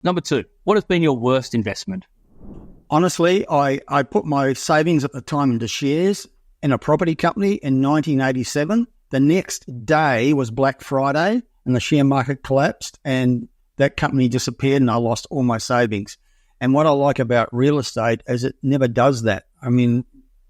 Number 2, what has been your worst investment? Honestly, I put my savings at the time into shares in a property company in 1987. The next day was Black Friday and the share market collapsed and that company disappeared and I lost all my savings. And what I like about real estate is it never does that. I mean,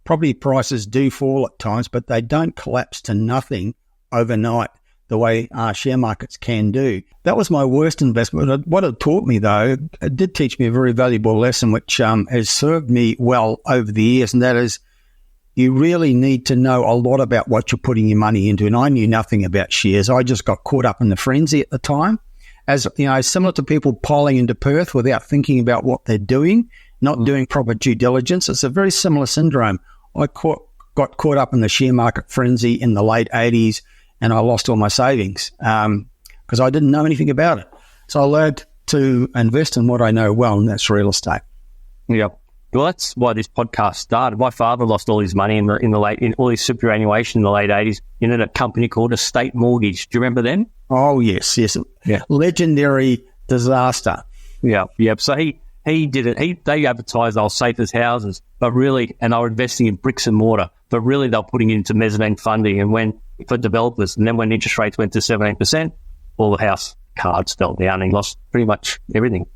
property prices do fall at times, but they don't collapse to nothing overnight the way share markets can do. That was my worst investment. What it taught me, though, it did teach me a very valuable lesson, which has served me well over the years, and that is you really need to know a lot about what you're putting your money into. And I knew nothing about shares. I just got caught up in the frenzy at the time. As you know, similar to people piling into Perth without thinking about what they're doing, not doing proper due diligence. It's a very similar syndrome. I got caught up in the share market frenzy in the late 80s, and I lost all my savings because I didn't know anything about it. So I learned to invest in what I know well, and that's real estate. Yeah. Well, that's why this podcast started. My father lost all his money in all his superannuation in the late 80s in a company called Estate Mortgage. Do you remember them? Oh, yes. Yeah. Legendary disaster. Yeah. So he did it. They advertised they were safe as houses, but really, and they were investing in bricks and mortar, but really they were putting it into mezzanine funding for developers. And then when interest rates went to 17%, all the house cards fell down and lost pretty much everything.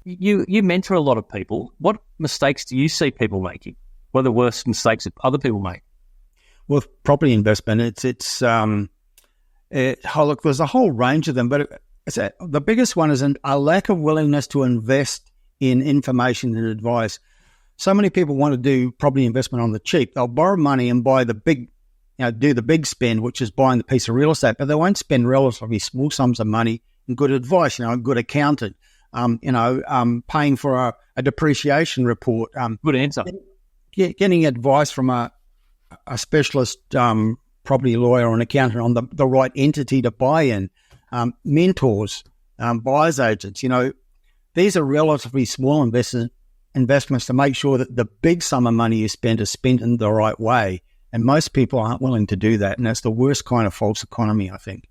You mentor a lot of people. What mistakes do you see people making? What are the worst mistakes that other people make? With property investment, look, there's a whole range of them, but the biggest one is a lack of willingness to invest in information and advice. So many people want to do property investment on the cheap. They'll borrow money and buy the big, do the big spend, which is buying the piece of real estate, but they won't spend relatively small sums of money and good advice, a good accountant, paying for a depreciation report. Good answer. Getting advice from a specialist property lawyer or an accountant on the right entity to buy in, mentors, buyer's agents. These are relatively small investments to make sure that the big sum of money you spend is spent in the right way. And most people aren't willing to do that. And that's the worst kind of false economy, I think.